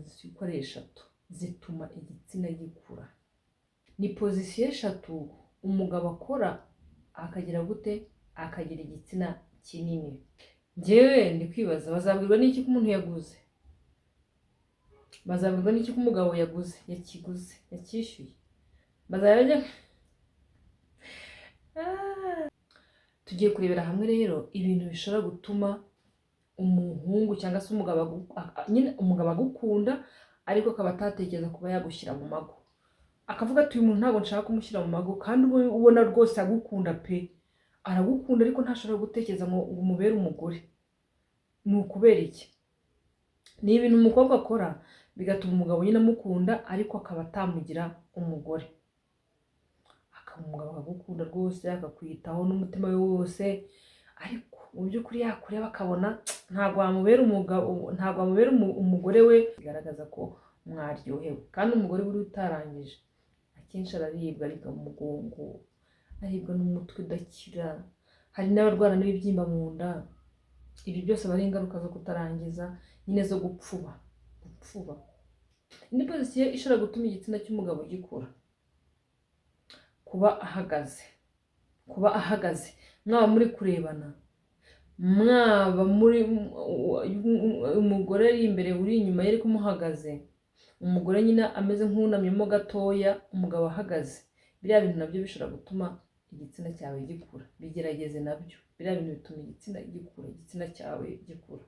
pozisiyo uko ari eshatu zituma igitsina gikura. Ni pozisiyo eshatu umugabo akora akagira gute, akagira igitsina kinini. Njyewe ndi kwibaza bazabwirwa n'iki ko umuntu yaguze, bazabwirwa n'iki ko umugabo yaguze, yakishyuye, bazajya tugiye kurebera hamwe rero ibintu bishobora gutuma umuhungu cyangwa se umugabo agukunda ariko akaba atatekereza kuba yagushyira mu mago, akavuga ati uyu muntu ntabwo nshaka kumushyira mu mago, kandi ubona rwose agukunda pe, aragukunda ariko ntashobora gutekereza ngo umubere umugore. Ni ukubera iki? Ni ibintu umukobwa akora bigatuma umugabo nyine amukunda ariko akaba atamugira umugore. Umugabo akagukunda rwose akakwitaho n'umutima we wose, ariko mu by'ukuri yakureba akabona ntabwo wamubera umugabo, ntabwo wamubera umugore we, bigaragaza ko mwaryohewe. Kandi umugore buri utarangije akenshi araribwa, aribwa mu mugongo, aribwa n'umutwe udakira, hari n'abarwara n'ibibyimba mu nda. Ibi byose aba ari ingaruka zo kutarangiza, nyine zo gupfuba. Indi pozisiyo ishobora gutuma igitsina cy'umugabo gikura, kuba ahagaze, mwaba muri kurebana, mwaba muri umugore ari imbere uri inyuma ye ariko umuhagaze, umugore nyine ameze nk'unamyemo gatoya, umugabo ahagaze, biriya bintu nabyo bishobora gutuma igitsina cyawe gikura. Bigerageze nabyo, biriya bintu bituma igitsina cyawe gikura.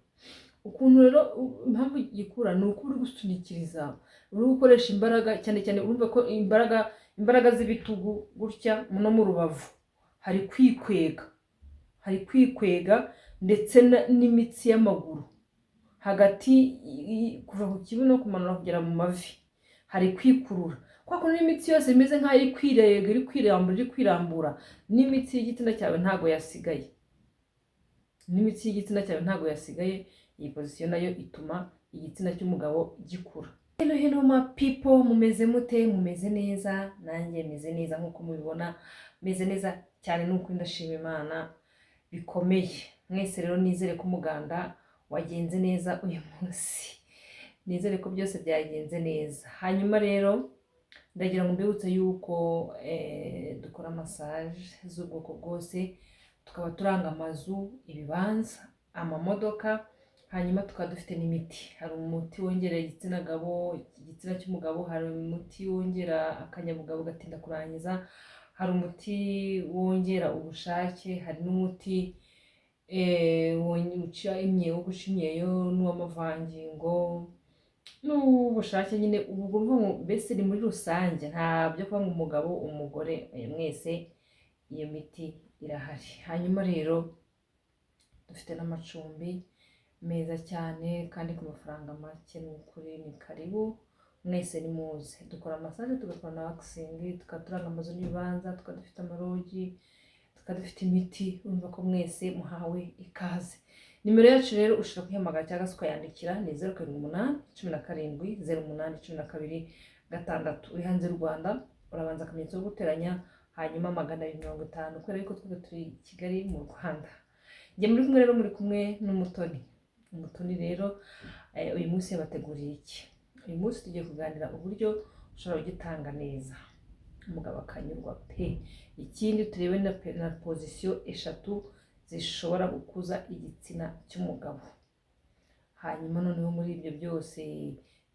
Ukuntu rero impamvu gikura ni uko uri gusunikiriza, uri gukoresha imbaraga, cyane cyane urumva ko imbaraga z'ibitugu gutya no mu rubavu hari kwikwega, ndetse n'imitsi y'amaguru hagati kuva ku kibuno kumanura kugera mu mavi hari kwikurura, kwa kuntu n'imitsi yose imeze nk'aho iri kwirega, iri kwirambura, n'imitsi y'igitsina cyawe ntago yasigaye. Iyi pozisiyo nayo ituma igitsina cy'umugabo gikura. Hello ma people, mumeze mute? Mumeze neza? Nanjye meze neza nk'uko mubibona, meze neza cyane, nuko ndashima Imana bikomeye. Mwese rero nizere ko umuganda wagenze neza uyu munsi, nizere ko byose byagenze neza. Hanyuma rero ndagira ngo mbibutse yuko dukora massage z'ubwoko bwose, tukaba turanga amazu, ibibanza, amamodoka, hanyuma tukaba dufite n'imiti. Hari umuti wongera igitsina cy'umugabo, hari umuti wongera akanyabugabo gatinda kurangiza, hari umuti wongera ubushake, hari n'umuti uca imyeyo, guca imyeyo, n'uw'amavangingo n'ubushake. Nyine ubwo mbese ni muri rusange, nta byo kuba ngo umugabo umugore, mwese iyo miti irahari. Hanyuma rero dufite n'amacumbi meza cyane kandi ku mafaranga make, ni ukuri ni karibu, mwese ni muze. Dukora massage, tugakora na waxing, tukaturanga amazu n'ibibanza, tukadufite amarogi, tukadufite imiti. Urumva ko mwese muhawe ikaze. Nimero yacu rero ushobora kuyihamagara cyangwa se ukayandikira, ni 07871712 uri hanze y'u Rwanda urabanza akamenyetso ko guteranya, hanyuma 250, kubera yuko twese turi Kigali mu Rwanda. Njye muri kumwe rero, muri kumwe n'umutoni rero uyu munsi yabateguriye iki? Uyu munsi tugiye kuganira uburyo ushobora kugitanga neza umugabo akanyurwa pe. Ikindi turebe na pozisiyo eshatu zishobora gukuza igitsina cy'umugabo. Hanyuma noneho muri ibyo byose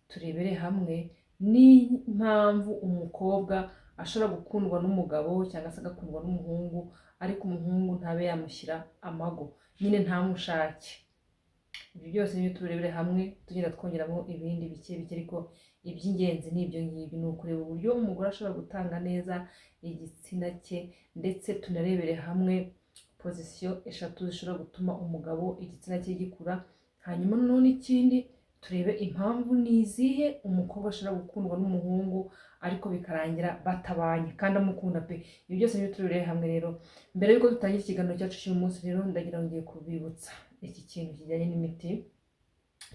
turebere hamwe n'impamvu umukobwa ashobora gukundwa n'umugabo cyangwa se agakundwa n'umuhungu, ariko umuhungu ntabe yamushyira amago, nyine ntamushake. Ibyo byose niyo turebere hamwe, tugenda twongeramo ibindi bike, ariko iby'ingenzi ni ibyo ngibyo. Ni ukureba uburyo umugore ashobora gutanga neza igitsina cye, ndetse tunarebere hamwe pozisiyo eshatu zishobora gutuma umugabo igitsina cye gikura. Hanyuma noneho n'ikindi turebe impamvu ni izihe umukobwa ashobora gukundwa n'umuhungu ariko bikarangira batabanye kandi amukunda pe. Ibi byose niyo turebere hamwe rero. Mbere yuko dutangira ikiganiro cyacu cy'uyu munsi rero, ndagira ngo ngiye kubibutsa iki kintu kijyanye n'imiti.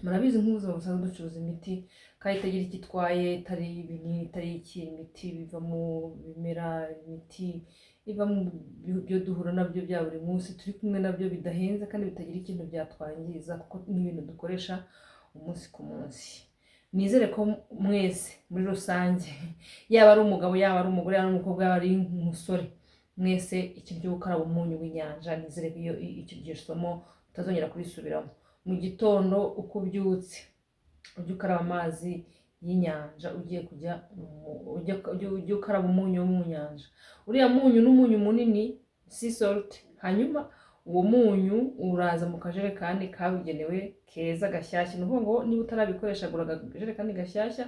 Murabizi nk'ubuzima busanzwe ducuruza imiti kandi itagira icyo itwaye, itari ibinini, itari imiti biva mu bimera, imiti iva mu byo duhura nabyo bya buri munsi, turi kumwe nabyo, bidahenze kandi bitagira ikintu byatwangiza, kuko ni ibintu dukoresha umunsi ku munsi. nizere ko mwese muri rusange yaba ari umugabo yaba ari umugore yaba ari umukobwa yaba ari umusore mwese ikintu cyo gukaraba umunyu w'inyanja, nizere ko icyo somo utazongera kurisubiramo. Mu gitondo uko ubyutse ujye ukaraba amazi y'inyanja, ugiye kujya ujye ukaraba umunyu wo mu nyanja. Uriya munyu n'umunyu munini sea salt, hanyuma uwo munyu uraza mu kajerekani kabugenewe keza gashyashya. Ni ukuvuga ngo niba utarabikoresha gura akajerekani gashyashya,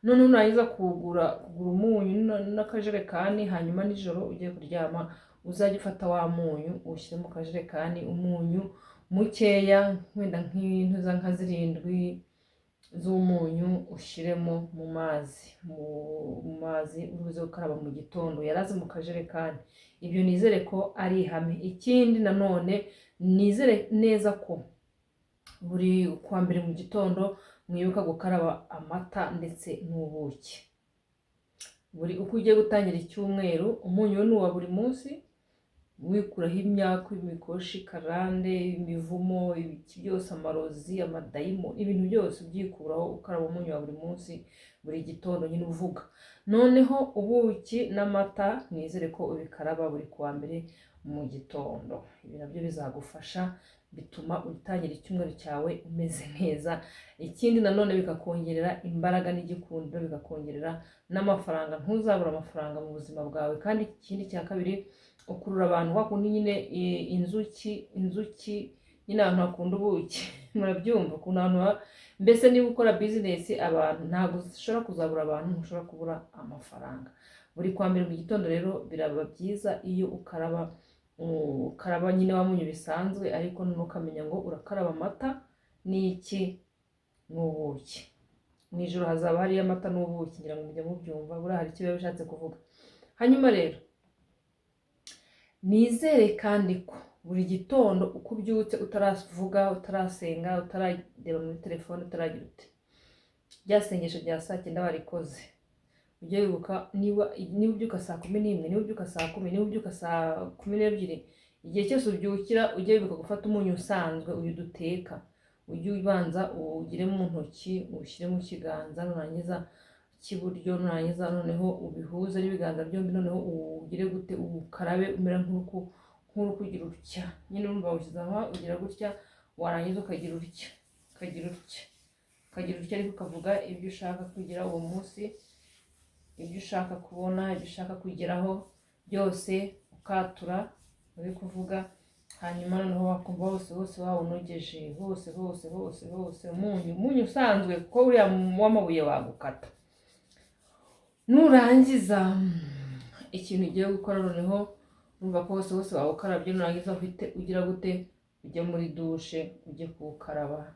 none nurangiza kugura umunyu n'akajerekani, hanyuma nijoro ugiye kuryama uzajya ufata wa munyu ushyire mu kajerekani, umunyu mukeya wenda nk'intuza nka 7 z'umunyu ushyiremo mu mazi uruze gukaraba mu gitondo yaraze mu kajerekani. Ibyo nizere ko ari ihame. Ikindi nanone nizere neza ko buri kwa mbere mu gitondo mwibuka gukaraba amata ndetse n'ubuki. Buri uko ugiye gutangira icyumweru, umunyu ni uwa buri munsi, wikuraho imyaka, imikoshi, karande, imivumo, ibiki byose, amarozi, amadayimo, ibintu byose ubyikuraho ukaraba umunyu wa buri munsi buri gitondo nyine uvuga. Noneho ubuki n'amata nizere ko ubikaraba buri kuwa mbere mu gitondo. Ibi nabyo bizagufasha, bituma utangira icyumweru cyawe umeze neza. Ikindi nanone bikakongerera imbaraga n'igikundiro, bikakongerera n'amafaranga, ntuzabura amafaranga mu buzima bwawe. Kandi ikindi cya kabiri, ukurura abantu wakundi nyine inzuki nyine ahantu hakunda ubuki murabyumva ukuntu abantu mbese niba ukora business abantu ntabwo ushobora kuzabura abantu, ntushobora kubura amafaranga. Buri kwa mbere mu gitondo rero biraba byiza iyo ukaraba nyine wa munyu bisanzwe, ariko ntukamenya ngo urakaraba amata n'iki n'ubuki. Mu ijoro hazaba hariyo amata n'ubuki, ngira ngo mujye mubyumva, buriya hari icyo biba bishatse kuvuga. Hanyuma rero nizere kandi ko buri gitondo uko ubyutse utaravuga, utarasenga, utarareba muri telefone, utaragira ute rya sengesho rya saa 9 warikoze. Ujye wibuka niba ubyuka saa 11, niba ubyuka saa 10, niba ubyuka saa 12, igihe cyose ubyukira ujye wibuka gufata umunyu usanzwe uyu duteka, ujye ubanza ugire mu ntoki, ushyire mu kiganza, nurangiza cy'iburyo, nurangiza noneho ubihuze n'ibiganza byombi, noneho ugire gute ukarabe umera nk'uko kugira utya nyine, urumva ushyize aho ugira gutya, warangiza ukagira utya ariko ukavuga ibyo ushaka kugira uwo munsi, ibyo ushaka kubona, ibyo ushaka kugeraho byose ukatura uri kuvuga. Hanyuma noneho wakumva hose wawunogeje, hose umunyu usanzwe kuko uriya w'amabuye wagukata. Nurangiza ikintu ugiye gukora noneho urumva ko hose wawukarabye, nurangiza uhite ugira gute ujye muri dushe ujye kuwukaraba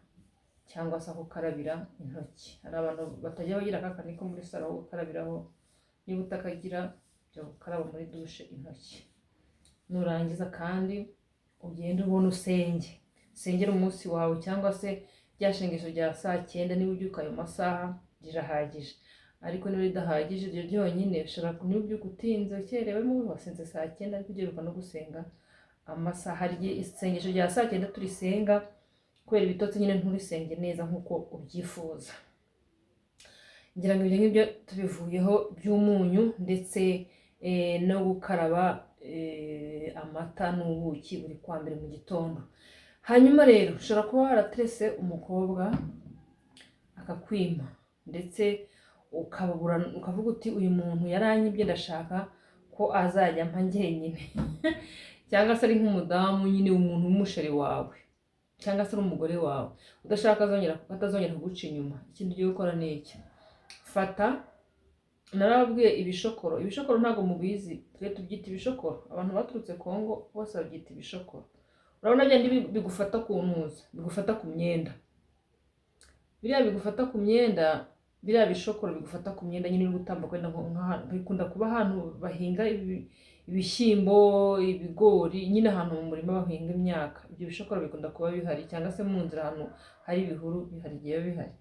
cyangwa se gukarabira intoki. Hari abantu batajya bagira akakani ko muri salo gukarabiraho, niba utakagira jya gukaraba muri dushe intoki. Nurangiza kandi ugende ubona usengera umunsi wawe, cyangwa se rya shengesho rya saa 9 niba ubyuka ayo masaha rirahagije. Ariko niba ridahagije ibyo byonyine ushobora niba ubyuka utinze ukerewemo wasenze saa 9, ariko ugiye no gusenga amasaha isengesho rya saa 9 turisenga kubera ibitotsi nyine nturisenge neza nk'uko ubyifuza. Ngira ngo ibyo ngibyo tubivuyeho by'umunyu ndetse no gukaraba amata n'ubuki buri kwa mbere mu gitondo. Hanyuma rero ushobora kuba waraterese umukobwa akakwima ndetse ukavuga uti uyu muntu yaranyibye, ndashaka ko azajya mpa njyenyine cyangwa se ari nk'umudamu nyine umuntu w'umusheri wawe cyangwa se umugore wawe udashaka atazongera kuguca inyuma. Ikindi ugiye gukora ni iki: fata, narababwiye ibishokoro ntabwo mubizi, twe tubyita ibishokoro, abantu baturutse Kongo bose babyita ibishokoro. Urabona bya bigufata ku ntuza, bigufata ku myenda, biriya bigufata ku myenda, biriya bishokoro bigufata ku myenda nyine uri gutambuka kwenda nk'ahantu bikunda kuba ahantu bahinga ibishyimbo, ibigori, nyine ahantu mu murima bahinga imyaka. Ibyo bishokoro bikunda kuba bihari, cyangwa se mu nzira ahantu hari ibihuru bihari igihe bihari.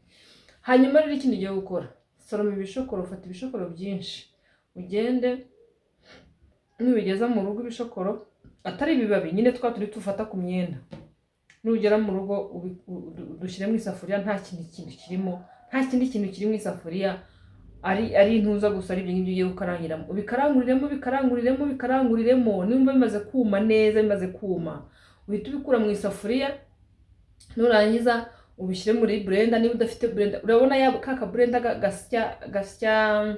Hanyuma rero ikindi ugiye gukora, soroma ibishokoro, ufata ibishokoro byinshi, ugende nubigeza mu rugo ibishokoro atari ibibabi nyine twa turi tufata ku myenda, nugera mu rugo dushyire mu isafuriya nta kintu kirimo, nta kindi kintu kiri mu isafuriya ari intuza gusa ari ibyo ngibyo ugiye gukarangiramo, ubikaranguriremo nimba bimaze kuma neza, bimaze kuma uhita ubikura mu isafuriya, nurangiza ubishyire muri blender. Niba udafite blender, urabona ka blender gasya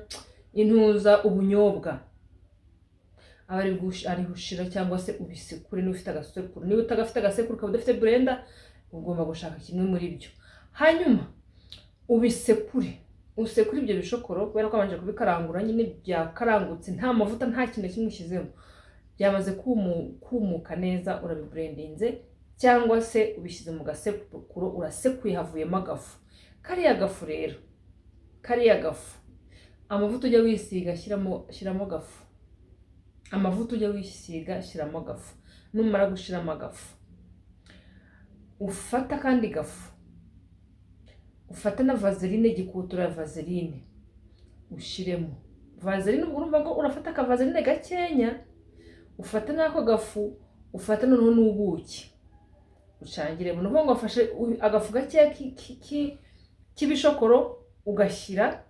intuza ubunyobwa ari gushira, cyangwa se ubisekure niba ufite agasekuru. Niba utagafite agasekuru ukaba udafite blender, ugomba gushaka kimwe muri byo, hanyuma usekure ibyo bishokoro, kubera ko abanje kubikarangura nyine byakarangutse, nta mavuta nta kintu kimwe ushyizemo, byamaze kumuka neza, urabibrandinze cyangwa se ubishyize mu gasekuru, urasekuye havuyemo agafu. Kariya gafu rero, amavuta ujya wisiga shyiramo agafu, amavuta ujya wisiga shyiramo agafu. Numara gushiramo agafu, ufata kandi gafu, ufata na vaseline, igikutura ya vaseline ushiremo vaseline. Ubwo urumva ngo urafata ka vaseline gakenya, ufata n'ako gafu, ufata noneho n'ubuki ucangiremo. Nuvuga ngo wafashe agafu gakeya k'ibishokoro ugashyira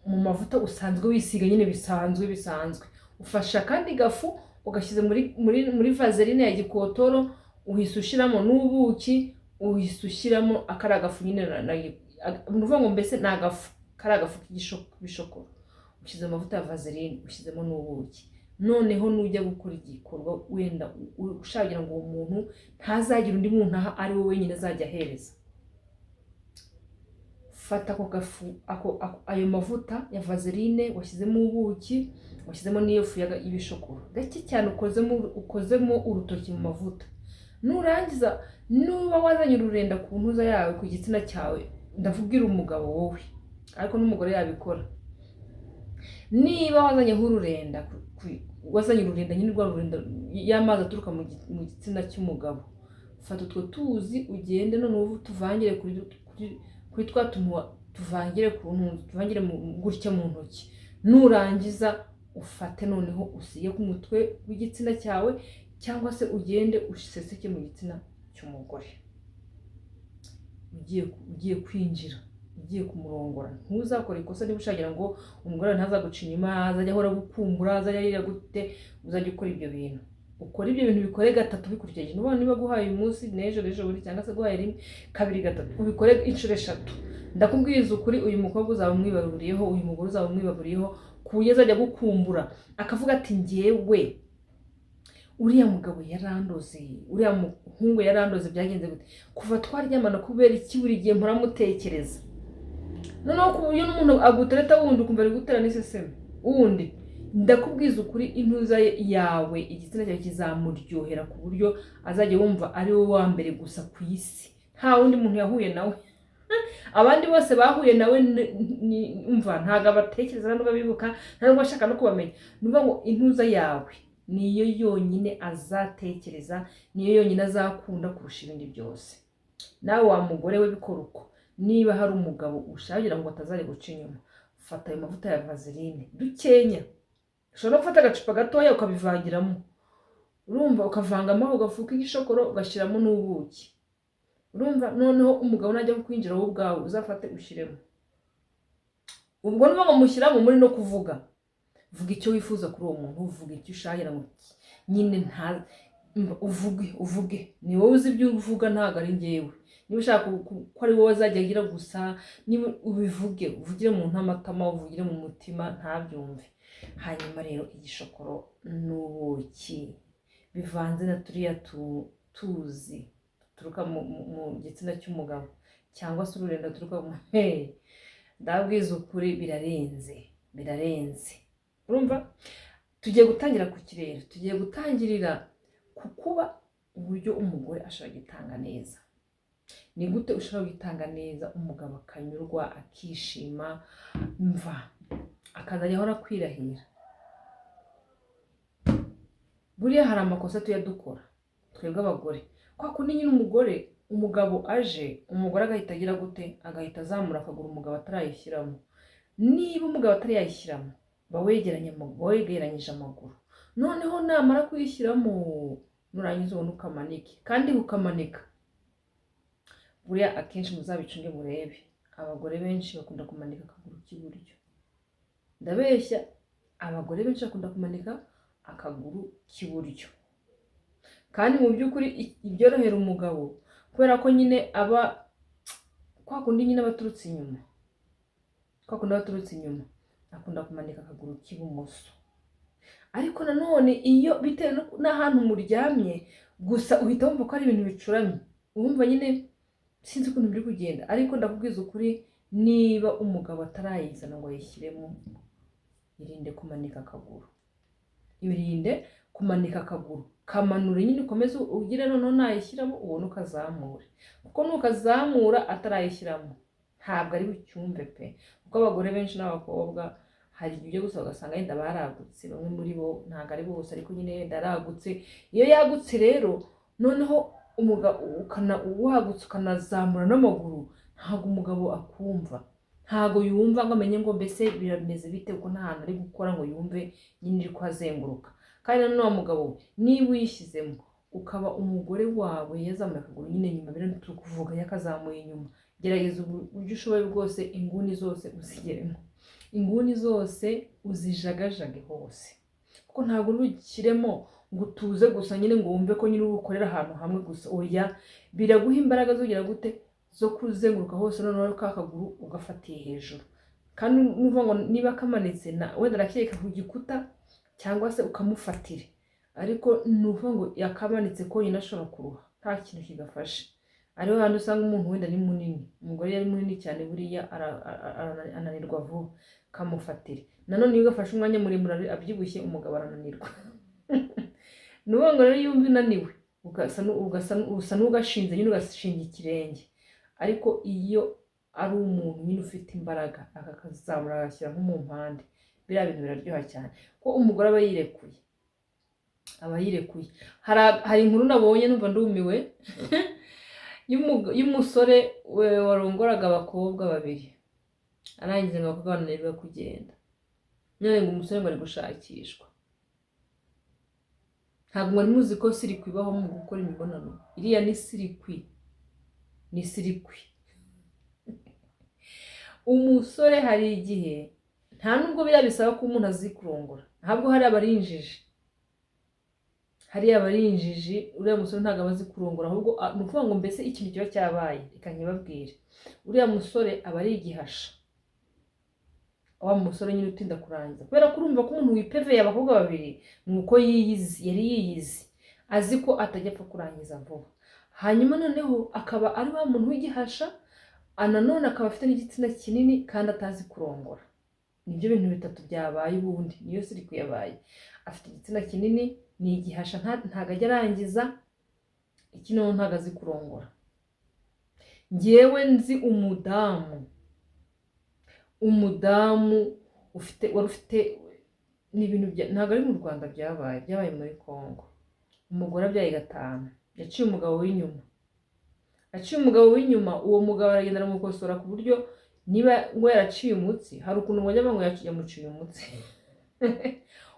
mu mavuta usanzwe wisiga nyine bisanzwe. Ufasha kandi gafu ugashyize muri vaseline ya gikotoro, uhise ushiramo n'ubuki, uhise ushyiramo akari agafu nyine. Nuvuga ngo mbese ni agafu, kari agafu k'ibishokoro ushyize mu mavuta ya vaseline, ushyizemo n'ubuki. Noneho nujya gukora igikorwa wenda ushagira ngo uwo muntu ntazagira undi muntu ari we wenyine azajya ahereza, fata ako gafu, ayo mavuta ya vaseline washyizemo ubuki, washyizemo n'iyo fu y'ibishokoro gake cyane, ukozemo urutoki mu mavuta. Nurangiza, nuba wazanye ururenda ku ntuza yawe, ku gitsina cyawe, ndavugira umugabo wowe, ariko n'umugore yabikora. Niba wazanye ururenda, nyine rwa rurenda y'amazi aturuka mu gitsina cy'umugabo, fata utwo tuzi ugende noneho tuvangire kuri twa tuntu, tuvangire gutya mu ntoki. Nurangiza ufate noneho usige ku mutwe w'igitsina cyawe, cyangwa se ugende useseke mu gitsina cy'umugore ugiye kwinjira, ugiye kumurongora. Ntuzakora ikosa niba ushagira ngo umugore ntazaguca inyuma, azajya ahora gukumbura, azajya yira gute. Uzajya ukora ibyo bintu, ukora ibyo bintu bikore gatatu bikurikije. Niba guhaye uyu munsi n'ejo buri, cyangwa se guhaye rimwe, kabiri, gatatu, ubikore inshuro 3. Ndakubwiriza ukuri, uyu mukobwa uzaba umwibaburiyeho, uyu mugore uzaba umwibaburiyeho, kuye azajya gukumbura akavuga ati ngewe uriya mugabo yarandoze, uriya muhungu yarandoze, byagenze gute, kuva twaryamana kubera iki buri gihe mpora mutekereza. Noneho ku buryo n'umuntu agutereta wundi ukumva ari gutera n'iseseme wundi. Ndakubwiza ukuri, intuza yawe, igitsina cyawe kizamuryohera ku buryo azajya wumva ari wowe wa mbere gusa ku isi, nta wundi muntu yahuye nawe. Abandi bose bahuye nawe umva ntago abatekereza nubwo bibuka, ntabwo bashaka no kubamenya. Nuvuga ngo intuza yawe niyo yonyine azatekereza, niyo yonyine azakunda kurusha ibindi byose. Nawe wa mugore we bikora uko. Niba hari umugabo ushagira ngo atazari guca inyuma, fata ayo mavuta ya vaseline dukenya, ushobora gufata agacupa gatoya ukabivangiramo, urumva, ukavangamo ako gafu k'igishokoro ugashyiramo n'ubuki, urumva. Noneho umugabo najya kwinjira wowe ubwawe uzafate ushyiremo. Ubwo niba ngo mushyiramo muri no kuvuga, vuga icyo wifuza kuri uwo muntu, uvuga icyo ushagira ngo nyine uvuge. Ni wowe uzi ibyo uvuga, ntabwo ari njyewe. Niba ushaka ko ari wowe azajya agira gusa, niba uvugire mu ntamatama, uvugire mu mutima, ntabyumve. Hanyuma rero igishokoro n'ubuki bivanze na turiya tuzi turuka mu gitsina cy'umugabo, cyangwa se ururenda turuka mu ndabwiza ukuri, birarenze. Urumva, tugiye gutangira ku kirere, tugiye gutangirira ku kuba uburyo umugore ashobora gutanga neza. Ni gute ushobora gutanga neza umugabo akanyurwa, akishima, mva akazajya ahora kwirahira. Buriya hari amakosa tuyadukora twebwe abagore, kwa kundi nyine umugabo aje, umugore agahita agira gute, agahita azamura akaguru umugabo atarayishyiramo. Niba umugabo atari yayishyiramo, wegeranyije amaguru, noneho namara kuyishyiramo nurangiza ubona ukamanike, kandi ukamanika buriya akenshi muzabicunge murebe, abagore benshi bakunda kumanika akaguru k'iburyo. Ndabeshya, abagore benshi bakunda kumanika akaguru k'iburyo, kandi mu by'ukuri ibyorohera umugabo kubera ko nyine aba kwa kundi nyine abaturutse inyuma, akunda kumanika akaguru k'ibumoso. Ariko nanone iyo bitewe n'ahantu muryamye gusa uhita wumva ko ari ibintu bicuramye, wumva nyine sinzi ukuntu biri kugenda. Ariko ndakubwiza ukuri, niba umugabo atarayizana ngo ayishyiremo, irinde kumanika akaguru, kamanure nyine ukomeze ugire noneho nayishyiramo ubone ukazamure, kuko nukazamura atarayishyiramo ntabwo ari bucyumve pe. Kuko abagore benshi n'abakobwa hari igihe gusa ugasanga yenda baragutse, bamwe muri bo, ntabwo ari bose ariko nyine yenda aragutse. Iyo yagutse rero noneho wagutse ukanazamura n'amaguru, ntabwo umugabo akumva, ntabwo yumva ngo amenye ngo mbese birameze bite, kuko nta hantu ari gukora ngo yumve nyine iri kuhazenguruka. Kandi nanone wa mugabo niba uyishyizemo ukaba umugore wawe yazamuye akaguru nyine nyuma, bino turi kuvuga yakazamuye inyuma, gerageza uburyo ushoboye bwose inguni zose uzigeremo, inguni zose uzijagajage hose, kuko ntabwo urukiremo ngo utuze gusa nyine ngo wumve ko nyine ukorera ahantu hamwe gusa. Oya, biraguha imbaraga zogera gute zo kuzenguruka hose, noneho ka kaguru ugafatiye hejuru. Kandi nuvuga ngo niba kamanitse wenda rakeka ku gikuta cyangwa se ukamufatire, ariko nuvuga ngo yakamanitse ko nyine ashobora kuruha nta kintu kigafashe. Ariho handi usanga umuntu wenda ni munini, umugore yari munini cyane, buriya ananirwa vuba, kamufatire. Nanone iyo ugafashe umwanya muremure abyibushye, umugabo arananirwa. Nuvuga ngo rero yumva unaniwe usa n'ugashinze nyine, ugashinga ikirenge. Ariko iyo ari umuntu nyine ufite imbaraga, akakazamura agashyira nko mu mpande, biriya bintu biraryoha cyane, ko umugore aba yirekuye. Hari inkuru nabonye numva ndumiwe y'umusore warongoraga abakobwa babiri, arangiza ngo abakobwa bananirwa kugenda, none ngo umusore ngo ari gushakishwa. Ntabwo mwari muzi ko sirikwi ibaho mu gukora imibonano, iriya ni sirikwi, umusore hari igihe nta nubwo biriya bisaba ko umuntu azi kurongora, ntabwo hari abarinjiji, uriya musore ntabwo aba azi kurongora, ahubwo ni ukuvuga ngo mbese ikintu kiba cyabaye, reka nkibabwire, uriya musore aba ari igihasha, wa musore nyine utinda kurangiza, kubera ko urumva ko umuntu wipeveye abakobwa babiri ni uko yari yiyizi, azi ko atajya apfa kurangiza vuba. Hanyuma noneho akaba ari wa muntu w'igihasha, nanone akaba afite n'igitsina kinini kandi atazi kurongora. Nibyo bintu bitatu byabaye ubundi, niyo sirikwi yabaye. Afite igitsina kinini, ni igihasha, ntabwo ajya arangiza, ikinono ntabwo azi kurongora. Ngewe nzi umudamu wari ufite n'ibintu ntabwo ari mu Rwanda byabaye muri Congo. Umugore abyaye 5, yaciye umugabo w'inyuma, uwo mugabo aragenda aramukosora ku buryo niba ngo yaraciye umutsi, hari ukuntu ngo nyama ngo yamuciye umutsi.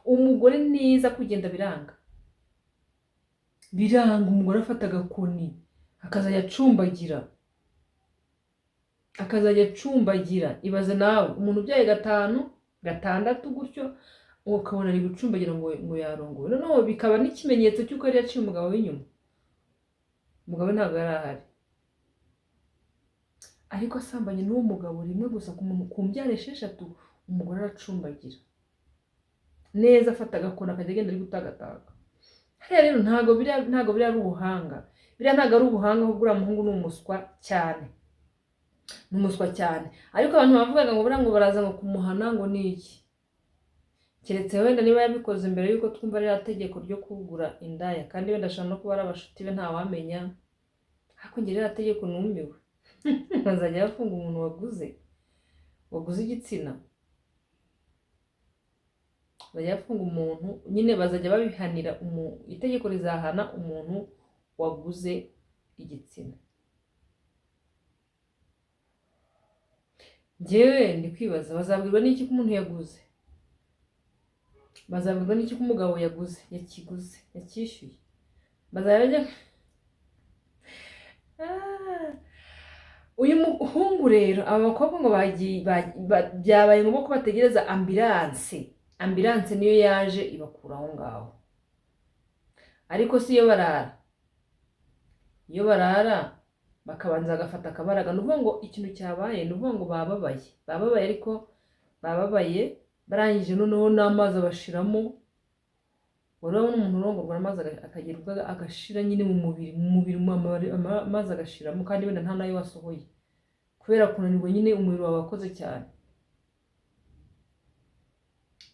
Umugore neza kugenda biranga, umugore afata agakoni akazajya acumbagira. Ibaze nawe umuntu ubyaye 5, 6 gutyo, ukabona ari gucumbagira ngo yarongowe, noneho bikaba n'ikimenyetso cy'uko yari yaciye umugabo w'inyuma. Umugabo ntabwo yari ahari, ariko asambanye n'uwo mugabo rimwe gusa ku mbyaro 6, umugore aracumbagira neza, afata agakoni akajya agenda ari gutagataga. Hariya rero ntabwo biriya ari ubuhanga, biriya ntabwo ari ubuhanga, ahubwo uriya muhungu ni umuswa cyane. Ariko abantu bavugaga ngo buriya ngo baraza ngo kumuhana ngo ni iki, keretse wenda niba yabikoze mbere yuko twumva ririya tegeko ryo kugura indaya, kandi wenda ashobora no kuba ari abashuti be ntawamenya. Ariko njye ririya tegeko numiwe, bazajya bafunga umuntu waguze igitsina, bazajya bafunga umuntu nyine, bazajya babihanira, itegeko rizahana umuntu waguze igitsina. Njyewe ndi kwibaza, bazabwirwa n'iki ko umuntu yaguze? Bazabwirwa n'iki ko umugabo yakishyuye? bazajya uyu muhungu rero aba bakobwa ngo byabaye ngombwa ko bategereza ambilanse niyo yaje ibakura aho ngaho, ariko si iyo barara bakabanza bagafata akabaraga. Ni ukuvuga ngo ikintu cyabaye ni ukuvuga ngo bababaye ariko bababaye barangije noneho n'amazi abashiramo. Urabona umuntu urongorwa amazi akagira agashira nyine mu mubiri amazi agashiramo, kandi wenda nta nayo wasohoye kubera kunanirwa nyine umubiri wawe wakoze cyane,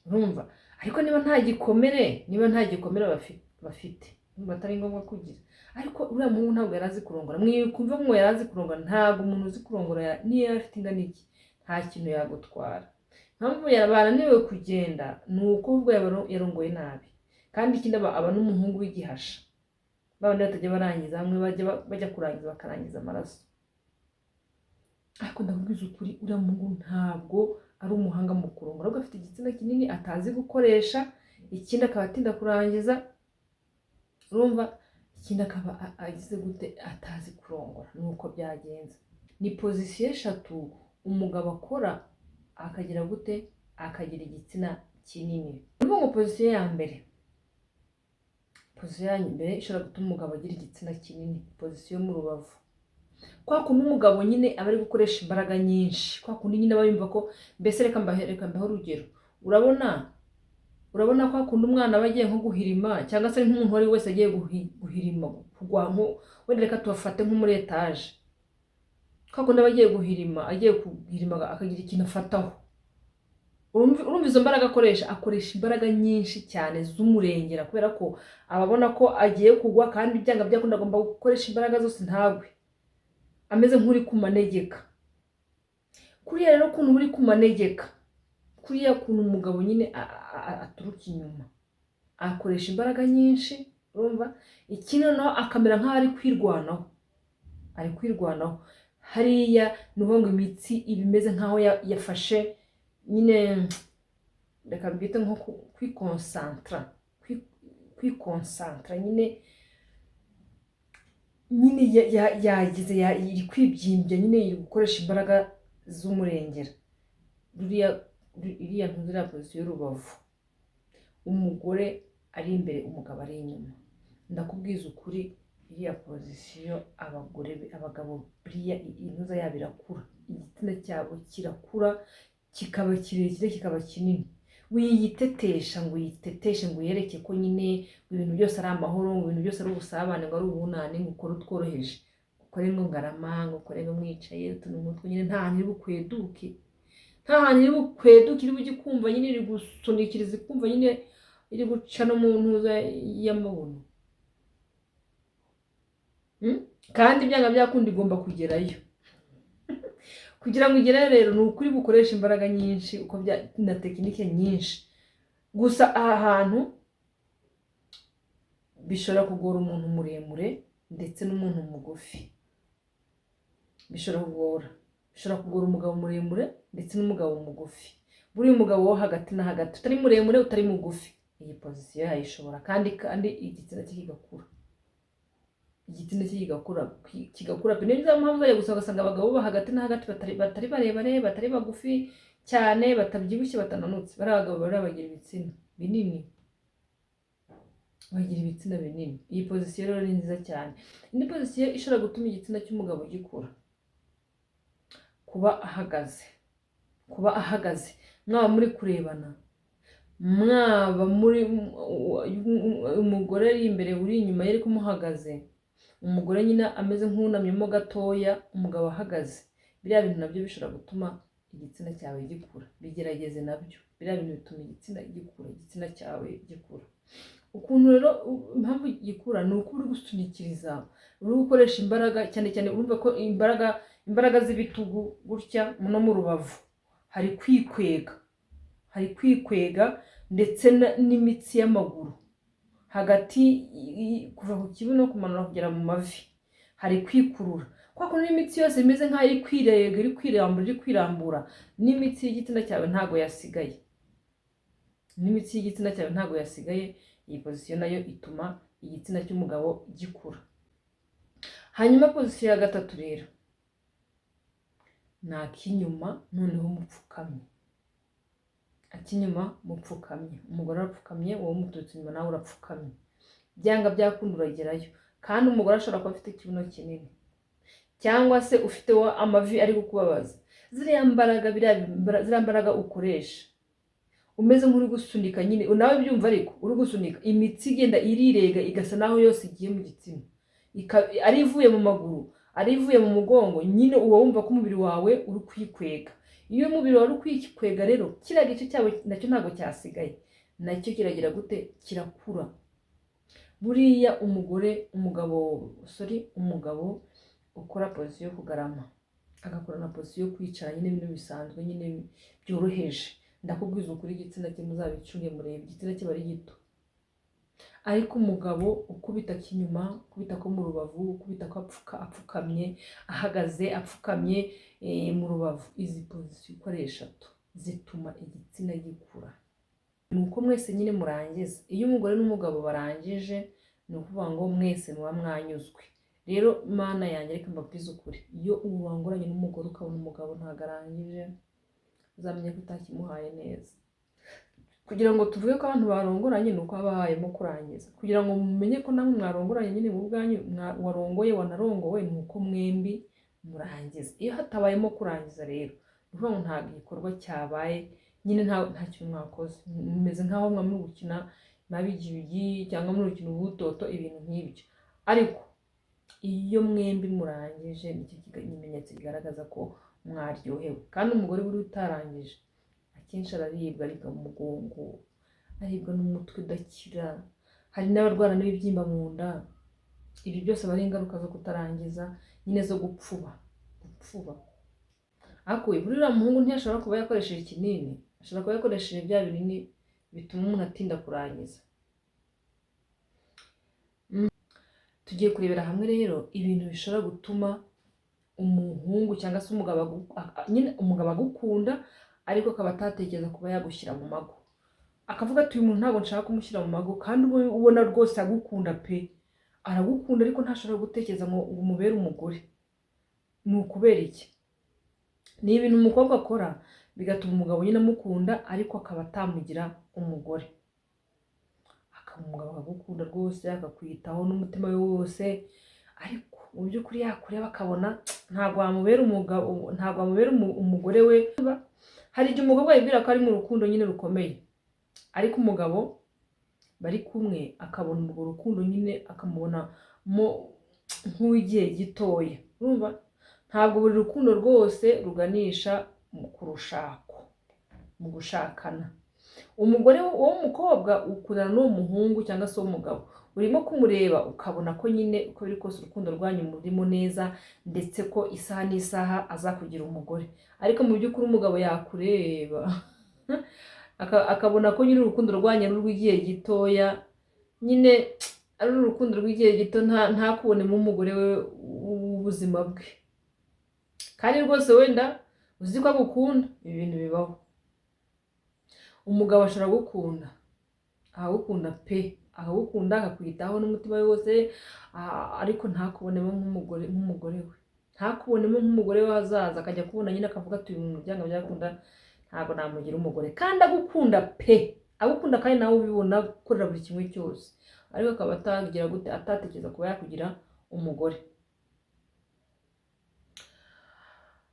urumva. Ariko niba nta gikomere bafite batari ngombwa kugira. Ariko uriya muhungu ntabwo yari azi kurongora. Mwikumva ngo yari azi kurongora? Ntabwo umuntu uzi kurongora niyo yari afite ingana iki nta kintu yagutwara. Mpamvu barananiwe kugenda ni uko ubwo yarongoye nabi, kandi ikindi aba n'umuhungu w'igihasha. Babandi batajya barangiza hamwe bajya kurangiza bakarangiza amaraso. Ariko ndakubwiza ukuri, uriya muhungu ntabwo ari umuhanga mu kurongora, ahubwo afite igitsina kinini atazi gukoresha, ikindi akaba atinda kurangiza, urumva. Ikindi akaba agize gute atazi kurongora. Nuko byagenze. Ni pozisiyo eshatu umugabo akora akagira gute, akagira igitsina kinini. Urumva ngo pozisiyo ya mbere ishobora gutuma umugabo agira igitsina kinini, pozisiyo mu rubavu. Kwa kundi umugabo nyine aba ari gukoresha imbaraga nyinshi, kwa kundi nyine aba yumva ko, mbese reka mbaho urugero. Urabona kwa kundi umwana aba agiye nko guhirima, cyangwa se nk'umuntu wari wese agiye guhirima, kugwa nko, wenda reka tubafate nko muri etaje. Kwa kundi aba agiye guhirima akagira ikintu afataho. Urumva izo mbaraga akoresha imbaraga nyinshi cyane z'umurengera, kubera ko ababona ko agiye kugwa, kandi byanga byakunda agomba gukoresha imbaraga zose ntagwe, ameze nk'uri ku manegeka. Kuriya rero ukuntu uri ku manegeka, kuriya kuntu umugabo nyine aturuka inyuma akoresha imbaraga nyinshi, urumva. Ikindi noneho akamera nk'aho ari kwirwanaho hariya. Ni ukuvuga ngo imitsi iba imeze nk'aho yafashe nyine, reka byite nko kwikonsantara nyine yagize iri kwibyimbya nyine, iri gukoresha imbaraga z'umurengera. Iriya ntuzira pozisiyo y'urubavu, umugore ari imbere umugabo ari inyuma. Ndakubwiza ukuri, iriya pozisiyo abagabo buriya intuza yabo irakura, igitsina cyabo kirakura, kikaba kirekire, kikaba kinini. Wiyitetesha ngo uyereke ko nyine ibintu byose ari amahoro, ngo ibintu byose ari ubusabane, ngo ari ubunani, ngo ukore utworoheje, ukore ngo ngarama, ngo ukore ngo mwicaye utuntu nk'utwo nyine. Nta hantu iri bukweduke, iri bugikumva nyine, iri gusunikiriza ikumva nyine, iri guca no mu ntuza y'amabuno. Kandi byanga byakunda igomba kugerayo. Kugira ngo ugere rero ni ukuri bukoresha imbaraga nyinshi, na tekinike nyinshi. Gusa aha hantu bishobora kugora umuntu muremure ndetse n'umuntu mugufi. Bishobora kugora umugabo muremure ndetse n'umugabo mugufi. Buriya umugabo wo hagati na hagati, utari muremure utari mugufi, iyi pozisiyo yayishobora, kandi igitsina cye kigakura pe. Niyo mpamvu bajya gusa ugasanga abagabo bo hagati na hagati batari barebare, batari bagufi cyane, batabyibushye, batananutse. Bari abagabo bagira ibitsina binini, Iyi pozisiyo rero ni nziza cyane. Indi pozisiyo ishobora gutuma igitsina cy'umugabo gikura, kuba ahagaze. Mwaba muri kurebana, mwaba muri umugore ari imbere uri inyuma yari kumuhagaze, umugore nyine ameze nk'unamyemo gatoya, umugabo ahagaze. Biriya bintu nabyo bishobora gutuma igitsina cyawe gikura. Bigerageze nabyo, biriya bintu bituma igitsina cyawe gikura. Ukuntu rero impamvu gikura ni uko uri gusunikiriza, uri gukoresha imbaraga cyane cyane. Urumva ko imbaraga z'ibitugu gutya no mu rubavu hari kwikwega, ndetse n'imitsi y'amaguru hagati, kuva ku kibuno kumanura kugera mu mavi hari kwikurura. Kwa kundi n'imitsi yose imeze nk'aho iri kwirega, iri kwirambura, n'imitsi y'igitsina cyawe ntago yasigaye. Iyi pozisiyo nayo ituma igitsina cy'umugabo gikura. Hanyuma pozisiyo ya gatatu rero, ni ak'inyuma noneho mupfukamye, ak'inyuma mupfukamye, umugore arapfukamye wowe umuturutse inyuma nawe urapfukamye, byanga byakunda uragerayo. Kandi umugore ashobora kuba afite ikibuno kinini cyangwa se ufite amavi ari kukubabaza, ziriya mbaraga ukoresha umeze nk'uri gusunika nyine nawe byumva, ariko uri gusunika imitsi igenda irirega igasa naho yose igiye mu gitsina, ari ivuye mu maguru ari ivuye mu mugongo, nyine uba wumva ko umubiri wawe uri kwikwega. Iyo umubiri wawe uri kwikwega rero kiriya gice cyawe nacyo ntabwo cyasigaye, nacyo kiragira gute, kirakura. Buriya umugabo ukora position yo kugarama agakora na position yo kwicara, nyine ibintu bisanzwe nyine byoroheje, ndakubwiza ukuri igitsina cye muzabicunge murebe, igitsina cye bari gito. Ariko umugabo ukubita kinyuma, ukubita ko mu rubavu, ukubita ko apfukamye, ahagaze apfukamye mu rubavu, izi position uko ari 3 zituma igitsina gikura. Nuko mwese nyine murangiza. Iyo umugore n'umugabo barangije ni ukuvuga ngo mwese muba mwanyuzwe. Rero mana yanjye reka mbabwize ukuri, iyo uranguranye n'umugore ukabona umugabo ntago arangije, uzamenye ko utakimuhaye neza. Kugira ngo tuvuge ko abantu barongoranye nuko habahayemo kurangiza, kugira ngo mumenye ko namwe mwarongoranye nyine mu bwanyu, warongoye wanarongowe, nuko mwembi murangiza. Iyo hatabayemo kurangiza rero nuvuga ngo nta gikorwa cyabaye, nyine nta kintu mwakoze, mumeze nkaho mwamwe gukina mabigibigi cyangwa muri gukina ubutoto, ibintu nk'ibyo. Ariko iyo mwembi murangije nicyo kimenyetso kigaragaza ko mwaryohewe. Kandi umugore buri utarangije akenshi araribwa, aribwa mu mugongo, aribwa n'umutwe udakira, hari n'abarwara n'ibibyimba mu nda. Ibi byose bari ingaruka zo kutarangiza, nyine zo gupfuba. Ariko buriya muhungu ntiyashobora kuba yakoresheje ikinini, ashobora kuba yakoresheje bya binini bituma umuntu atinda kurangiza. Tugiye kurebera hamwe rero ibintu bishobora gutuma umuhungu cyangwa se umugabo agukunda, ariko akaba atatekereza kuba yagushyira mu mago, akavuga ati uyu muntu ntabwo nshaka kumushyira mu mago, kandi ubona rwose agukunda pe, aragukunda ariko ntashobora gutekereza ngo umubere umugore. Ni ukubera iki? Ni ibintu umukobwa akora bigatuma umugabo nyine amukunda, ariko akaba atamugira umugore. Umugabo akagukunda rwose, akakwitaho n'umutima we wose, ariko mu by'ukuri yakureba akabona ntabwo wamubera umugabo, ntabwo wamubera umugore we. Hari igihe umugabo yibwira ko ari mu rukundo nyine rukomeye, ariko umugabo bari kumwe akabona urwo rukundo nyine akamubonamo nk'uw'igihe gitoya. Urumva, ntabwo buri rukundo rwose ruganisha ku rushako, mu gushakana. Umugore w'umukobwa ukundana n'uwo muhungu cyangwa se w'umugabo, urimo kumureba ukabona ko nyine uko biri kose urukundo rwanyu murimo neza, ndetse ko isaha n'isaha azakugira umugore. Ariko mu by'ukuri umugabo yakureba akabona ko nyine urukundo rwanyu ari urw'igihe gitoya, nyine ari urukundo rw'igihe gito, ntakubonemo umugore we w'ubuzima bwe. Kandi rwose wenda uzi ko agukunda, ibi bintu bibaho. Umugabo ashobora gukunda, akagukunda pe, akagukunda akakwitaho n'umutima we wose, ariko ntakubonemo nk'umugore we, ntakubonemo nk'umugore we hazaza. Akajya kubona nyine akavuga ati uyu muntu byanga byakunda ntabwo namugira umugore. Kandi agukunda pe, agukunda kandi nawe ubibona gukorera buri kimwe cyose, ariko akaba atagira gute, atatekereza kuba yakugira umugore.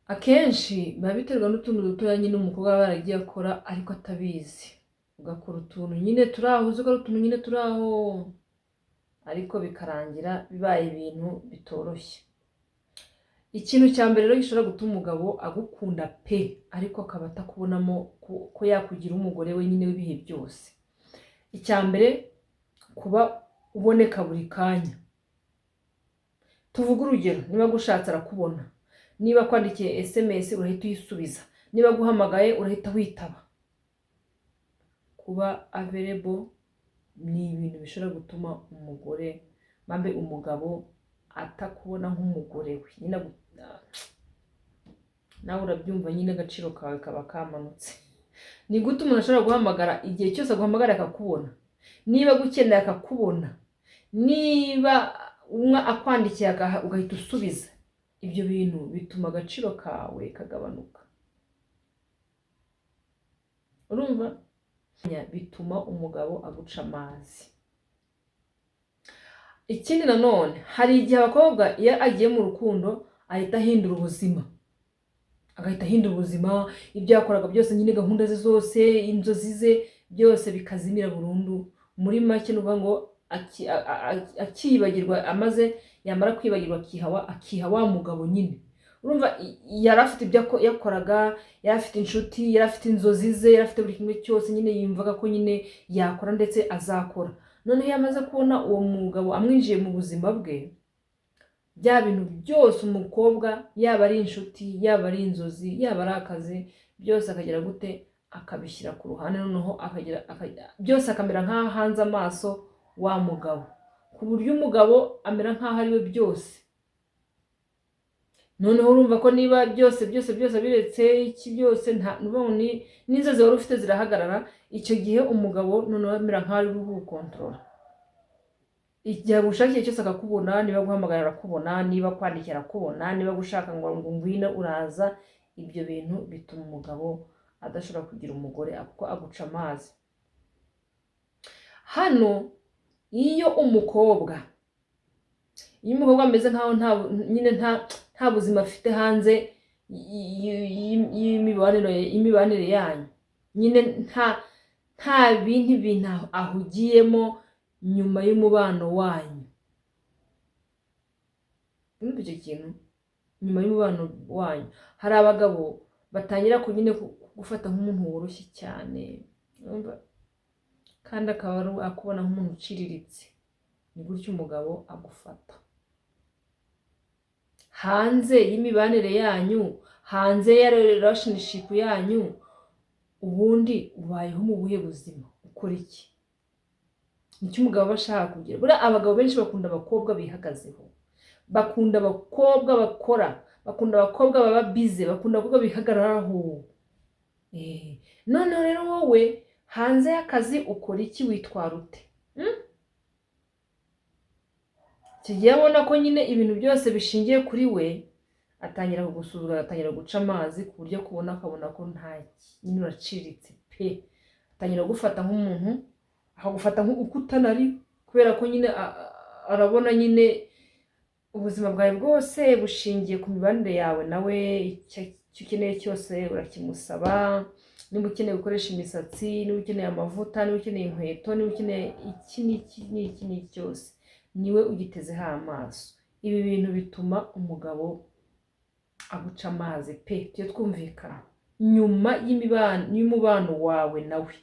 Akenshi biba biterwa n'utuntu dutoya nyine umukobwa aba yaragiye akora ariko atabizi. Ugakora utuntu nyine turaho, uzi ko ari utuntu nyine turaho, ariko bikarangira bibaye ibintu bitoroshye. Ikintu cya mbere rero gishobora gutuma umugabo agukunda pe, ariko akaba atakubonamo ko yakugira umugore we nyine w'ibihe byose. Icya mbere, kuba uboneka buri kanya. Tuvuga urugero, niba agushatse arakubona, niba kwandikiye SMS urahita uyisubiza, niba guhamagaye urahita witaba. Kuba available ni ibintu bishobora gutuma umugabo atakubona nk'umugore we. Nyine nawe urabyumva nyine agaciro kawe kaba kamanutse. Ni gute umuntu ashobora guhamagara igihe cyose aguhamagara akakubona, niba gukeneye akakubona, niba umwe akwandikiye ugahita usubiza, ibyo bintu bituma agaciro kawe kagabanuka. Urumva? Bituma umugabo aguca amazi. Ikindi nanone, hari igihe abakobwa iyo agiye mu rukundo ahita ahindura ubuzima, agahita ahindura ubuzima, ibyo yakoraga byose nyine, gahunda ze zose, inzozi ze byose bikazimira burundu. Muri make ni ukuvuga ngo akiyibagirwa, amaze yamara kwibagirwa akiha wa mugabo nyine. Urumva yari afite ibyo yakoraga, yari afite inshuti, yari afite inzozi ze, yari afite buri kimwe cyose nyine yumvaga ko nyine yakora ndetse azakora. Noneho iyo amaze kubona uwo mugabo amwinjiye mu buzima bwe, bya bintu byose umukobwa, yaba ari inshuti, yaba ari inzozi, yaba ari akazi, byose akagera gute, akabishyira ku ruhande. Noneho byose akamera nk'aho hanze amaso wa mugabo, ku buryo umugabo amera nk'aho ari we byose. Noneho urumva ko niba byose biretse iki byose, n'inzozi wari ufite zirahagarara. Icyo gihe umugabo noneho amera nk'aho ari gukontorora. Igihe agushakiye cyose akakubona, niba guhamagara arakubona, niba kwandikira arakubona, niba gushaka ngo ngwino uraza. Ibyo bintu bituma umugabo adashobora kugira umugore kuko aguca amazi. Hano iyo umukobwa ameze nk'aho nta buzima afite hanze y'imibanire yanyu, nyine nta bindi bintu ahugiyemo nyuma y'umubano wanyu. Urumva icyo kintu? Nyuma y'umubano wanyu hari abagabo batangira nyine gufata nk'umuntu woroshye cyane, kandi akaba akubona nk'umuntu uciriritse. Ni gutyo umugabo agufata. Hanze y'imibanire yanyu, hanze ya relationship yanyu, ubundi ubayeho mu buhe buzima? Ukora iki? Nicyo umugabo aba ashaka kugira. Buriya abagabo benshi bakunda abakobwa bihagazeho, bakunda abakobwa bakora, bakunda abakobwa baba bize, bakunda abakobwa bihagararaho. Noneho rero wowe hanze y'akazi ukora iki? Witwara ute? Kigiye abona ko nyine ibintu byose bishingiye kuri we, atangira kugusuzugura, atangira guca amazi, ku buryo akabona ko nta nyine uraciriritse pe. Atangira gufata nk'umuntu, akagufata nk'uko utanari, kubera ko nyine arabona nyine ubuzima bwawe bwose bushingiye ku mibanire yawe nawe. Icyo ukeneye cyose urakimusaba. Niba ukeneye gukoresha imisatsi, niba ukeneye amavuta, niba ukeneye inkweto, niba ukeneye iki n'iki cyose, niwe ugitezeho amaso. Ibi bintu bituma umugabo aguca amazi pe. Tujye twumvikana, nyuma y'umubano wawe nawe,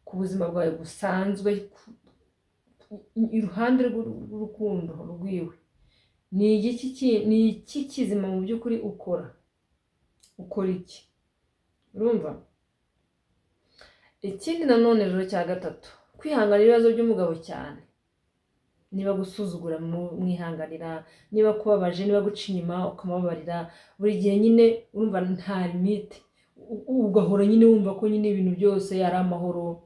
ku buzima bwawe busanzwe, iruhande rw'urukundo rwiwe, ni iki kizima mu by'ukuri ukora iki? Urumva? Ikindi nanone rero cya gatatu, kwihanganira ibibazo by'umugabo cyane. Niba gusuzugura mwihanganira, niba kubabaje, niba guca inyuma ukamubabarira. Buri gihe nyine urumva nta limite, ugahora nyine wumva ko nyine ibintu byose ari amahoro.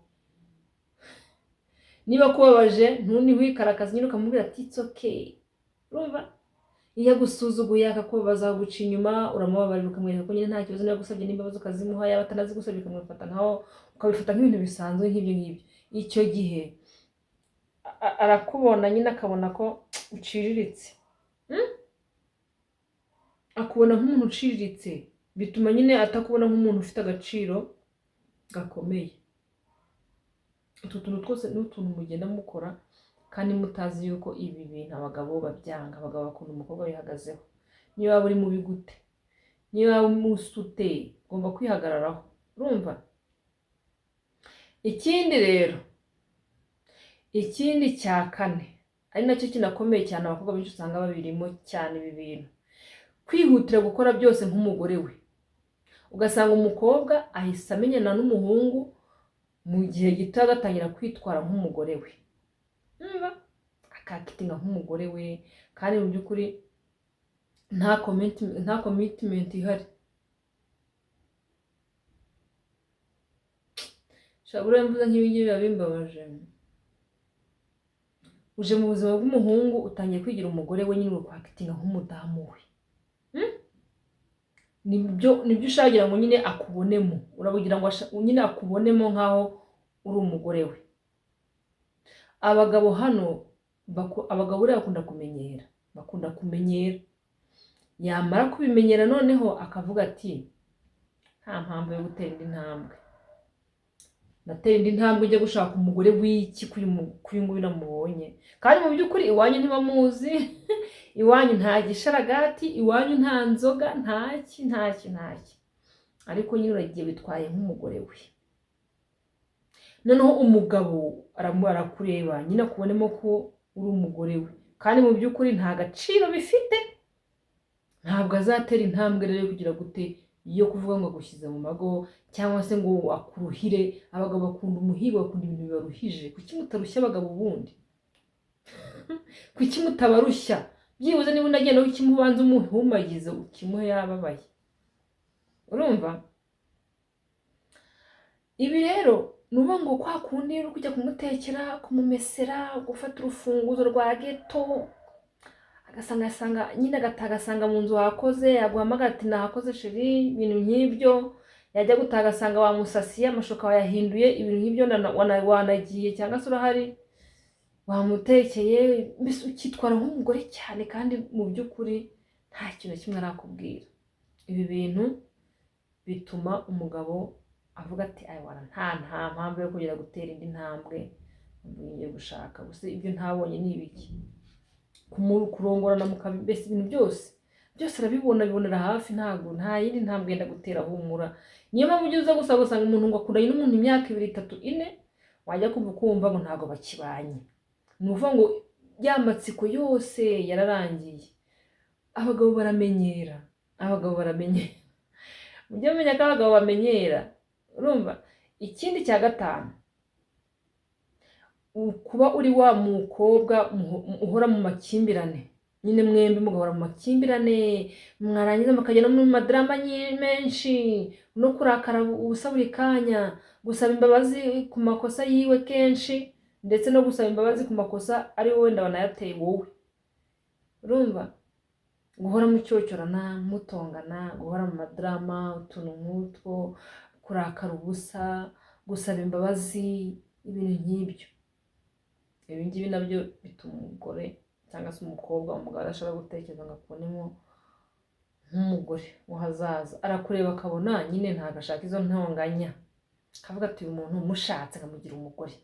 Niba kubabaje ntiwikarakaze nyine ukamubwira ati it's okay. Urumva? Iyo agusuzuguye akakubabaza, guca inyuma, uramubabarira ukamwereka ko nyine nta kibazo. Niba agusabye n'imbabazi ukazimuha, yaba atanazigusabye ukamufata nkaho, ukabifata nk'ibintu bisanzwe nk'ibyo ngibyo. Icyo gihe arakubona nyine akabona ko uciriritse, akubona nk'umuntu uciriritse, bituma nyine atakubona nk'umuntu ufite agaciro gakomeye. Utu tuntu twose ni utuntu mugenda mukora kandi mutazi yuko ibi bintu abagabo babyanga. Abagabo bakunda umukobwa wihagazeho. Niba waba uri mubi gute, niba waba umusute, ugomba kwihagararaho. Urumva? Ikindi rero, ikindi cya kane, ari nacyo kinakomeye cyane, abakobwa benshi usanga babirimo cyane ibi bintu, kwihutira gukora byose nk'umugore we. Ugasanga umukobwa ahise amenyana n'umuhungu, mu gihe gito agatangira kwitwara nk'umugore we, akakitinga nk'umugore we, kandi mu by'ukuri nta commitment ihari. Shabura mvuze nk'ibingibi biba bimbabaje. Uje mu buzima bw'umuhungu utangiye kwigira umugore we, nyine uri kwakitinga nk'umudamu we. nibyo ushagira ngo nyine akubonemo, urabugira ngo nyine akubonemo nkaho uri umugore we. Abagabo hano abagabo rero bakunda kumenyera, yamara kubimenyera noneho akavuga ati nta mpamvu yo gutera indi ntambwe, natera indi ntambwe ujya gushaka umugore w'iki kuyu nguyu namubonye, kandi mu by'ukuri iwanyu ntibamuzi, iwanyu nta gisharagati, iwanyu nta nzoga, ntaki, ariko nyine uragiye witwaye nk'umugore we. Noneho umugabo arakureba nyine akubonemo ko uri umugore we, kandi mu by'ukuri nta gaciro bifite, ntabwo azatera intambwe rero kugira gute yo kuvuga ngo agushyize mu mago cyangwa se ngo akuruhire. Abagabo bakunda umuhigo, bakunda ibintu bibaruhije. Kuki mutarushya abagabo bundi? Kuki mutabarushya? Byibuze niba unagenda ukimubanza umuhumagize ukimuhe yababaye. Urumva? Ibi rero nuba ngo kwa kundi uri kujya kumutekera, kumumesera, gufata urufunguzo rwa geto, agasanga nyine agasanga mu nzu hakoze, yaguhamagara ati nahakoze sheri, ibintu nk'ibyo. Yajya gutaha agasanga wamusasiye, amashuka wayahinduye, ibintu nk'ibyo wanagiye cyangwa se urahari wamutekeye, mbese ukitwara nk'umugore cyane, kandi mu by'ukuri nta kintu kimwe arakubwira. Ibi bintu bituma umugabo avuga ati aywana nta mpamvu yo kugera gutera indi ntambwe ngiye gushaka. Gusa ibyo ntabonye ni ibiki? Kurongorana mukabi, mbese ibintu byose arabibonera hafi, nta yindi ntambwe yenda gutera, humura. Niyo mpamvu ujya uza gusanga umuntu ngo akundanye n'umuntu imyaka 2, 3, 4, wajya kumva ngo ntago bakibanye. Ni ukuvuga ngo ya matsiko yose yararangiye. Abagabo baramenyera. Mujye mumenya ko abagabo bamenyera. Urumva? Ikindi cya gatanu, kuba uri wa mukobwa uhora mu makimbirane, nyine mwembi mugahora mu makimbirane, mwarangiza mukagenda mu madrama menshi, no kurakara ubusa buri kanya, gusaba imbabazi ku makosa yiwe kenshi, ndetse no gusaba imbabazi ku makosa ari wowe wenda wanayateye wowe. Urumva? Guhora mucyocyorana, mutongana, guhora mu madrama, utuntu nk'utwo, kurakara ubusa, gusaba imbabazi, ibintu nk'ibyo. Ibi ngibi nabyo bituma umugore cyangwa se umugabo adashobora gutekereza ngo akubonemo nk'umugore w'ahazaza. Arakureba akabona nyine ntabwo ashaka izo ntonganya, akavuga ati uyu muntu mushatse akamugira umugore.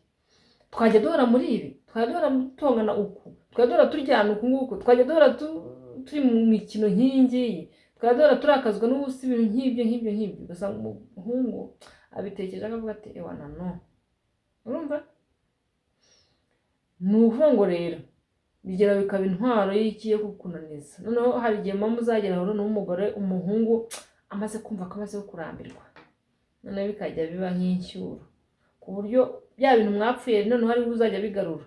Twajya duhora muri ibi, twajya duhora tongana uku, twajya duhora turyana uku nguku, twajya duhora turi mu mikino nk'iyi ngiyi, twajya duhora turakazwa n'ubusa, ibintu nk'ibyo. Ugasanga umuhungu abitekereje akavuga ati ewana no. Urumva? Ni ukuvuga ngo rero bigera bikaba intwaro y'iki yo kukunaniza. Noneho hari igihe mama uzagera aho noneho umuhungu amaze kumva ko amaze kurambirwa, noneho bikajya biba nk'inshyuro, ku buryo bya bintu mwapfuye noneho hari uzajya bigarura,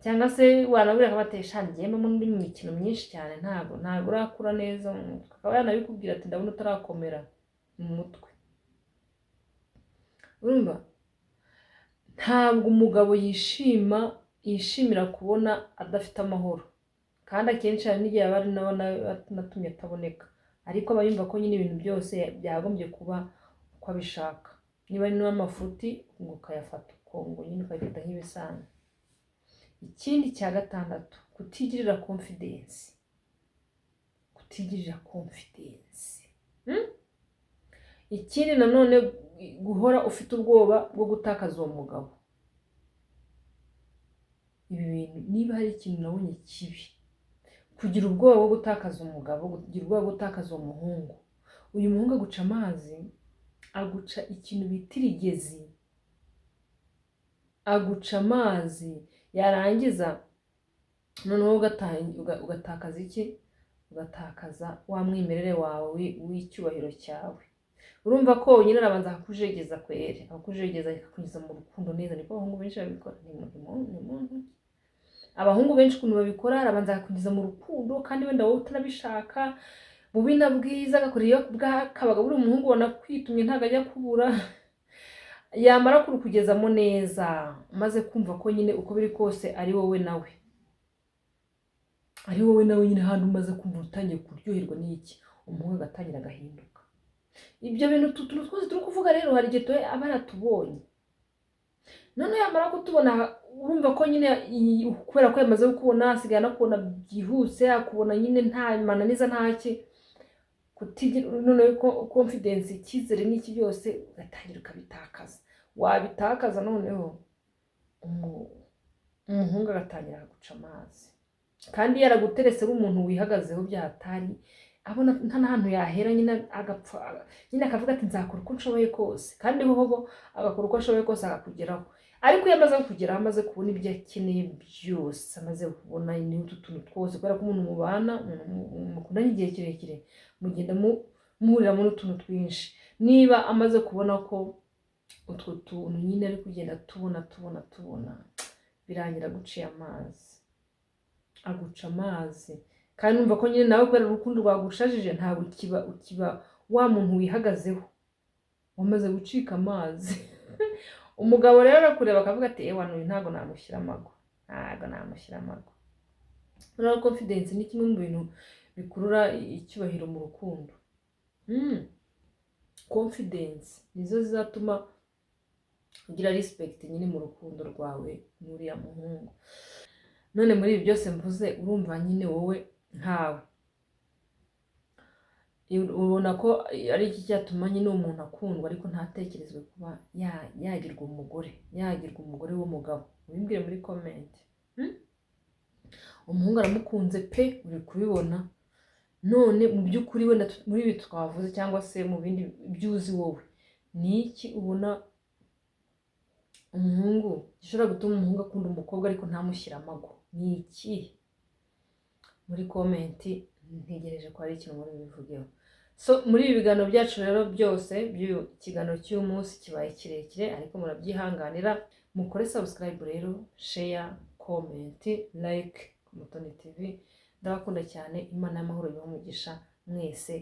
cyangwa se wanabura akabatesha ngiyemo muri mu mikino myinshi cyane, ntabwo urakura neza mu mutwe. Akaba yanabikubwira ati ndabona utarakomera mu mutwe. Urumva? Ntabwo umugabo yishimira kubona adafite amahoro, kandi akenshi hari n'igihe aba ari natumye ataboneka, ariko aba yumva ko nyine ibintu byose byagombye kuba uko abishaka. Niba ari n'amafuti ngo ukayafata uko ngo nyine ukagenda nk'ibisanzwe. Ikindi cya gatandatu, kutigirira confidence. Ikindi nanone, guhora ufite ubwoba bwo gutakaza uwo mugabo. Ibi bintu niba hari ikintu nabonye kibi, kugira ubwoba bwo gutakaza umugabo, kugira ubwoba bwo gutakaza uwo muhungu. Uyu muhungu aguca amazi, aguca ikintu bita irigezi, aguca amazi, yarangiza noneho ugatakaza iki? Ugatakaza wa mwimerere wawe w'icyubahiro cyawe. Urumva ko nyine arabanza akakujegeza kwere, akakujegeza akakunyuza mu rukundo neza. Niko abahungu benshi babikora. Abahungu benshi ukuntu babikora, arabanza akakunyuza mu rukundo, kandi wenda wowe utanabishaka, bubi na bwiza, agakora iyo bwakabaga buri umuhungu wanakwitumye ntabwo ajya kubura, yamara kurukugezamo neza, maze kumva ko nyine uko biri kose ari wowe nawe nyine, handi umaze kumva utangiye kuryoherwa n'iki, umuhungu agatangira agahinduka. ibyo bintu tuntu twose turi kuvuga rero hari igihe aba yaratubonye, none yamara kutubona urumva ko nyine kubera ko yamaze kubona asigaye no kubona byihuse, akubona nyine nta mananiza ntaki kutigira none ko confidence icyizere n'iki byose ugatangira ukabitakaza, wabitakaza noneho umuhungu agatangira guca amazi, kandi yaraguteretse ari umuntu wihagazeho byatari abona nta nahantu yahera nyine agapfa nyine akavuga ati nzakora uko nshoboye kose, kandi hoho agakora uko ashoboye kose akakugeraho, ariko iyo amaze kugeraho amaze kubona ibyo akeneye byose, amaze kubona n'utu tuntu twose, kubera ko umuntu mubana mukundanye igihe kirekire mugenda muhuriramo n'utuntu twinshi, niba amaze kubona ko utwo tuntu nyine ari kugenda tubona birangira guciye amazi, aguca amazi, kandi numva ko nyine nawe kubera urukundo rwagushajije ntabwo ukiba wa muntu wihagazeho, wamaze gucika amazi. Umugabo rero arakureba akavuga ati ewa n'uyu ntabwo namushyira amago. Rero confidence ni kimwe mu bintu bikurura icyubahiro mu rukundo. Confidence nizo zizatuma ugira respect nyine mu rukundo rwawe n'uriya muhungu. None muri ibi byose mvuze urumva nyine wowe nkawe ubona ko ari iki cyatuma nyine umuntu akundwa ariko ntatekerezwe kuba yagirwa umugore w'umugabo. Ubimbwire muri comment. Umuhungu aramukunze pe, uri kubibona, none mu by'ukuri wenda muri ibi twavuze cyangwa se mu bindi byuzi wowe ni iki ubona umuhungu gishobora gutuma umuhungu akunda umukobwa ariko ntamushyira amago? Ni iki? Muri comment ntegereje ko hari ikintu muri bivugeho. So muri ibi biganiro byacu rero byose ikiganiro cy'uyu munsi kibaye kirekire ariko murabyihanganira, mukore subscribe rero, share, comment, like ku Mutoni TV. Ndabakunda cyane, Imana y'amahoro ibahe umugisha mwese.